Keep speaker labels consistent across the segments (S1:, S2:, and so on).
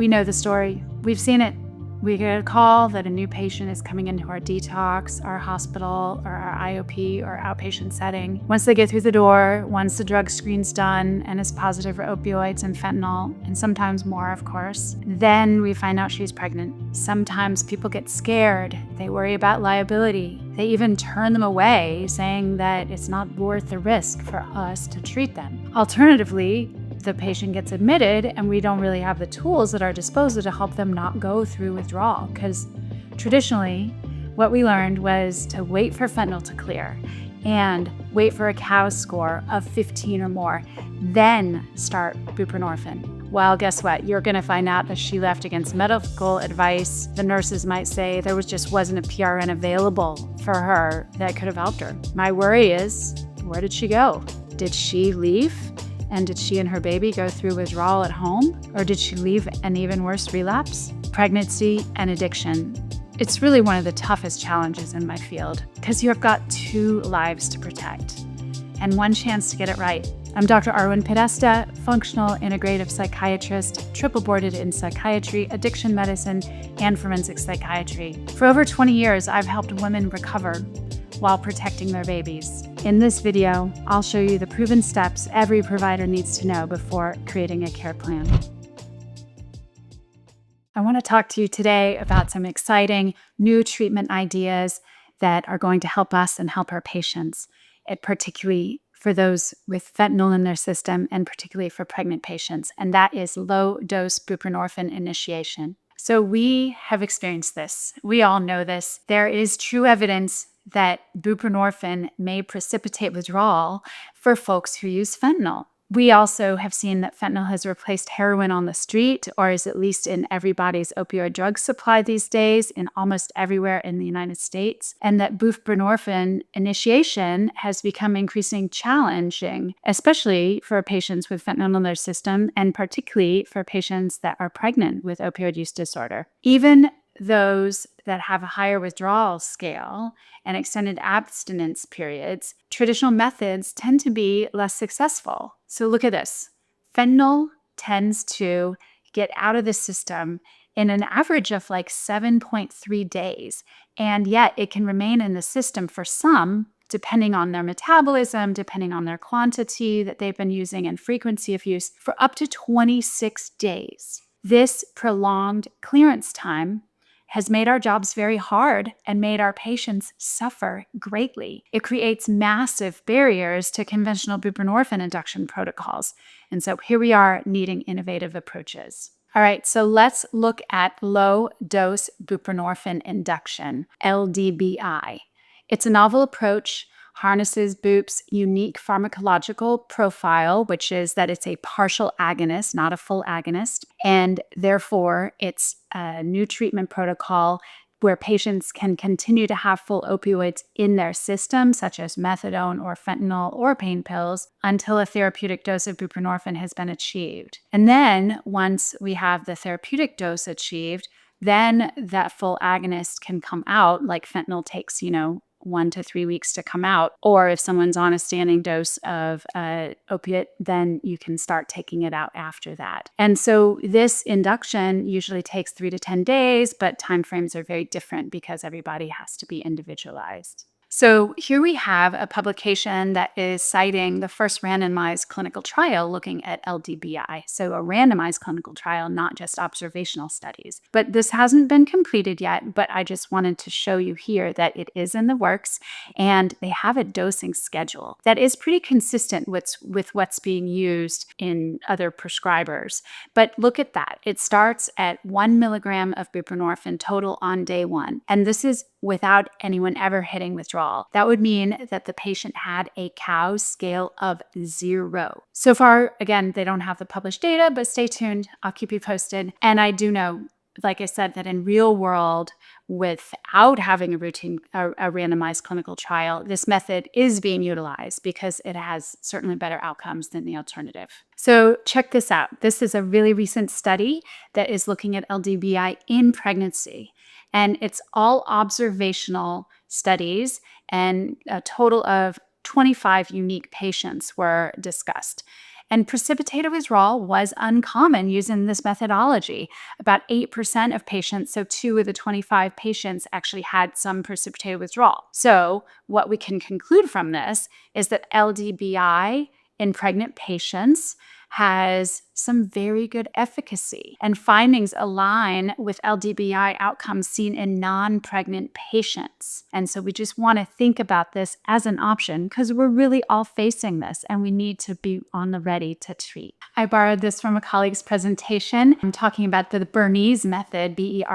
S1: We know the story. We've seen it. We get a call that a new patient is coming into our detox, our hospital, or our IOP or outpatient setting. Once they get through the door, once the drug screen's done and is positive for opioids and fentanyl, and sometimes more, of course, then we find out she's pregnant. Sometimes people get scared. They worry about liability. They even turn them away, saying that it's not worth the risk for us to treat them. Alternatively, the patient gets admitted and we don't really have the tools at our disposal to help them not go through withdrawal, because traditionally what we learned was to wait for fentanyl to clear and wait for a COWS score of 15 or more, then start buprenorphine. Well, guess what? You're going to find out that she left against medical advice. The nurses might say there just wasn't a PRN available for her that could have helped her. My worry is, where did she go? Did she leave? And did she and her baby go through withdrawal at home? Or did she leave an even worse relapse? Pregnancy and addiction. It's really one of the toughest challenges in my field because you've got 2 lives to protect and 1 chance to get it right. I'm Dr. Arwen Podesta, functional integrative psychiatrist, triple boarded in psychiatry, addiction medicine, and forensic psychiatry. For over 20 years, I've helped women recover while protecting their babies. In this video, I'll show you the proven steps every provider needs to know before creating a care plan. I want to talk to you today about some exciting new treatment ideas that are going to help us and help our patients, particularly for those with fentanyl in their system and particularly for pregnant patients, and that is low-dose buprenorphine initiation. So we have experienced this. We all know this. There is true evidence that buprenorphine may precipitate withdrawal for folks who use fentanyl. We also have seen that fentanyl has replaced heroin on the street, or is at least in everybody's opioid drug supply these days, in almost everywhere in the United States, and that buprenorphine initiation has become increasingly challenging, especially for patients with fentanyl in their system, and particularly for patients that are pregnant with opioid use disorder. Even those that have a higher withdrawal scale and extended abstinence periods, traditional methods tend to be less successful. So look at this. Fentanyl tends to get out of the system in an average of like 7.3 days. And yet it can remain in the system for some, depending on their metabolism, depending on their quantity that they've been using and frequency of use, for up to 26 days. This prolonged clearance time has made our jobs very hard and made our patients suffer greatly. It creates massive barriers to conventional buprenorphine induction protocols. And so here we are needing innovative approaches. All right, so let's look at low-dose buprenorphine induction, LDBI. It's a novel approach, harnesses Bup's unique pharmacological profile, which is that it's a partial agonist, not a full agonist, and therefore it's a new treatment protocol where patients can continue to have full opioids in their system, such as methadone or fentanyl or pain pills, until a therapeutic dose of buprenorphine has been achieved. And then once we have the therapeutic dose achieved, then that full agonist can come out, like fentanyl takes, 1 to 3 weeks to come out. Or if someone's on a standing dose of opiate, then you can start taking it out after that. And so this induction usually takes 3 to 10 days, but timeframes are very different because everybody has to be individualized. So here we have a publication that is citing the first randomized clinical trial looking at LDBI. So a randomized clinical trial, not just observational studies. But this hasn't been completed yet, but I just wanted to show you here that it is in the works and they have a dosing schedule that is pretty consistent with what's being used in other prescribers. But look at that. It starts at 1 milligram of buprenorphine total on day 1. And this is without anyone ever hitting withdrawal. That would mean that the patient had a COWS scale of 0. So far, again, they don't have the published data, but stay tuned. I'll keep you posted. And I do know, like I said, that in real world, without having a randomized clinical trial, this method is being utilized because it has certainly better outcomes than the alternative. So check this out. This is a really recent study that is looking at LDBI in pregnancy. And it's all observational studies, and a total of 25 unique patients were discussed. And precipitated withdrawal was uncommon using this methodology. About 8% of patients, so 2 of the 25 patients, actually had some precipitated withdrawal. So what we can conclude from this is that LDBI in pregnant patients has some very good efficacy, and findings align with LDBI outcomes seen in non-pregnant patients. And so we just want to think about this as an option because we're really all facing this and we need to be on the ready to treat. I borrowed this from a colleague's presentation. I'm talking about the Bernese method, Bernese,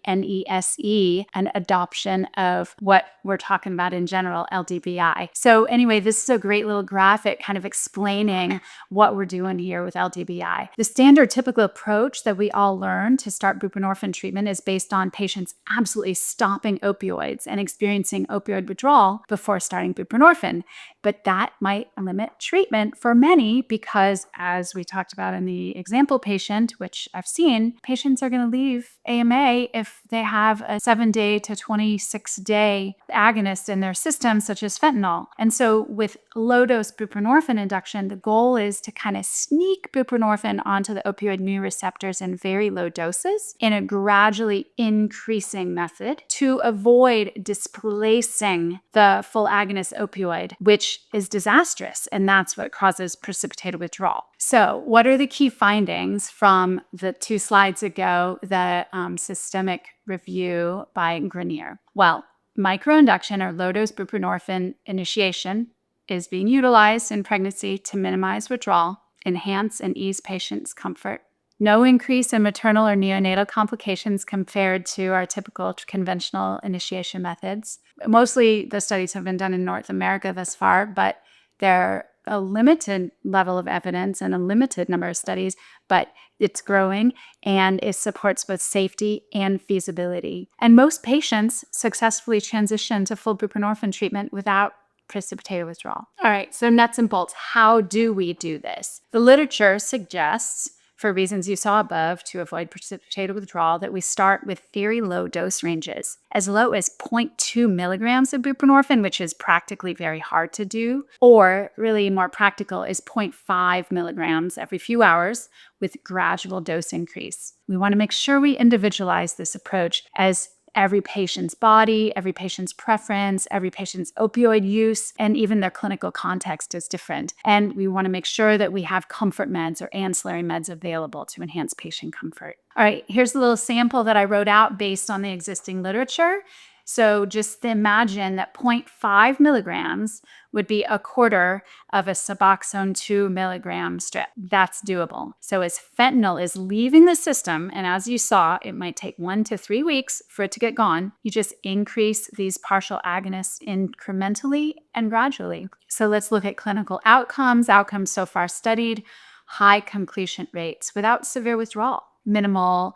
S1: and adoption of what we're talking about in general, LDBI. So anyway, this is a great little graphic kind of explaining what we're doing here with LDBI. The standard typical approach that we all learn to start buprenorphine treatment is based on patients absolutely stopping opioids and experiencing opioid withdrawal before starting buprenorphine. But that might limit treatment for many because, as we talked about in the example patient, which I've seen, patients are going to leave AMA if they have a 7-day to 26-day agonist in their system, such as fentanyl. And so with low-dose buprenorphine induction, the goal is to kind of sneak buprenorphine onto the opioid mu receptors in very low doses in a gradually increasing method to avoid displacing the full agonist opioid, which is disastrous, and that's what causes precipitated withdrawal. So what are the key findings from the 2 slides ago, the systemic review by Grenier? Well, micro-induction or low-dose buprenorphine initiation is being utilized in pregnancy to minimize withdrawal, enhance and ease patients' comfort. No increase in maternal or neonatal complications compared to our typical conventional initiation methods. Mostly the studies have been done in North America thus far, but they're a limited level of evidence and a limited number of studies, but it's growing and it supports both safety and feasibility. And most patients successfully transition to full buprenorphine treatment without precipitated withdrawal. All right, so nuts and bolts, how do we do this? The literature suggests, for reasons you saw above, to avoid precipitated withdrawal, that we start with very low dose ranges, as low as 0.2 milligrams of buprenorphine, which is practically very hard to do, or really more practical is 0.5 milligrams every few hours with gradual dose increase. We want to make sure we individualize this approach as every patient's body, every patient's preference, every patient's opioid use, and even their clinical context is different. And we want to make sure that we have comfort meds or ancillary meds available to enhance patient comfort. All right, here's a little sample that I wrote out based on the existing literature. So just imagine that 0.5 milligrams would be a quarter of a Suboxone 2 milligram strip. That's doable. So as fentanyl is leaving the system, and as you saw, it might take 1 to 3 weeks for it to get gone, you just increase these partial agonists incrementally and gradually. So let's look at clinical outcomes. Outcomes so far studied: high completion rates without severe withdrawal, minimal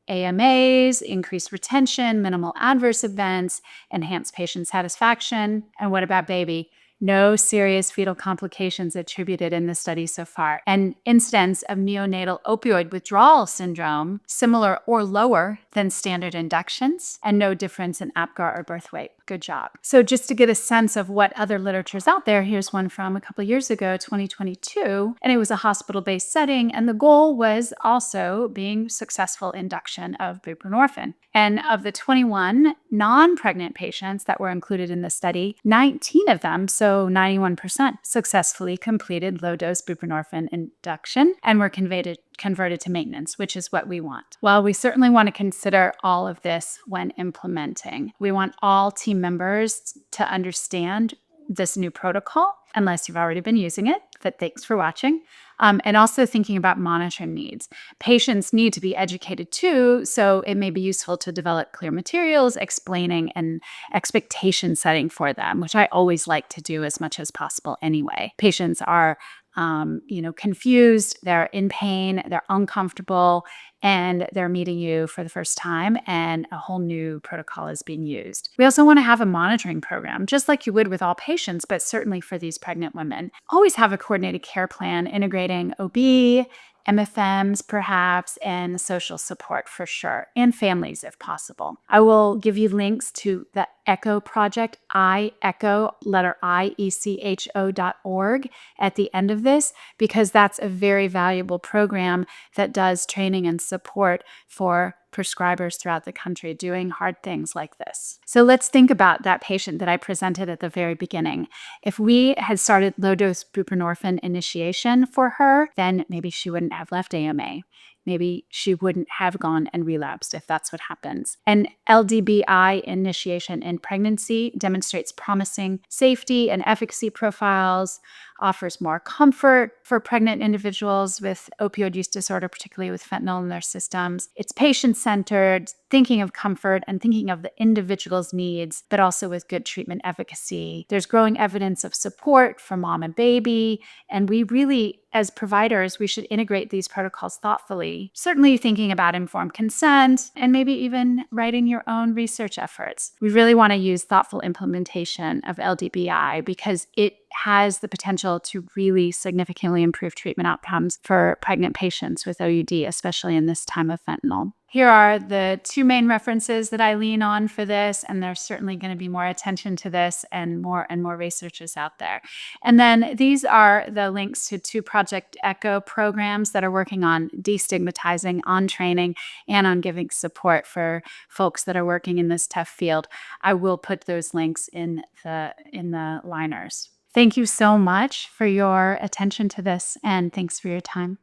S1: AMAs, increased retention, minimal adverse events, enhanced patient satisfaction. And what about baby? No serious fetal complications attributed in the study so far. An incidence of neonatal opioid withdrawal syndrome similar or lower than standard inductions, and no difference in APGAR or birth weight. Good job. So just to get a sense of what other literature is out there, here's one from a couple years ago, 2022, and it was a hospital-based setting, and the goal was also being successful induction of buprenorphine. And of the 21 non-pregnant patients that were included in the study, 19 of them, so 91%, successfully completed low-dose buprenorphine induction and were converted to maintenance, which is what we want. Well, we certainly want to consider all of this when implementing. We want all team members to understand this new protocol, unless you've already been using it, but thanks for watching. And also thinking about monitoring needs. Patients need to be educated too, so it may be useful to develop clear materials explaining and expectation setting for them, which I always like to do as much as possible anyway. Patients are confused, they're in pain, they're uncomfortable, and they're meeting you for the first time, and a whole new protocol is being used. We also want to have a monitoring program, just like you would with all patients, but certainly for these pregnant women. Always have a coordinated care plan integrating OB, MFMs perhaps, and social support for sure, and families if possible. I will give you links to the Echo Project, letter IECHO.org at the end of this, because that's a very valuable program that does training and support for prescribers throughout the country doing hard things like this. So let's think about that patient that I presented at the very beginning. If we had started low-dose buprenorphine initiation for her, then maybe she wouldn't have left AMA. Maybe she wouldn't have gone and relapsed if that's what happens. And LDBI initiation in pregnancy demonstrates promising safety and efficacy profiles, offers more comfort for pregnant individuals with opioid use disorder, particularly with fentanyl in their systems. It's patient-centered, thinking of comfort and thinking of the individual's needs, but also with good treatment efficacy. There's growing evidence of support for mom and baby, and we really, as providers, we should integrate these protocols thoughtfully, certainly thinking about informed consent and maybe even writing your own research efforts. We really want to use thoughtful implementation of LDBI because it has the potential to really significantly improve treatment outcomes for pregnant patients with OUD, especially in this time of fentanyl. Here are the two main references that I lean on for this, and there's certainly going to be more attention to this and more researchers out there. And then these are the links to two Project Echo programs that are working on destigmatizing, on training, and on giving support for folks that are working in this tough field. I will put those links in the liners. Thank you so much for your attention to this, and thanks for your time.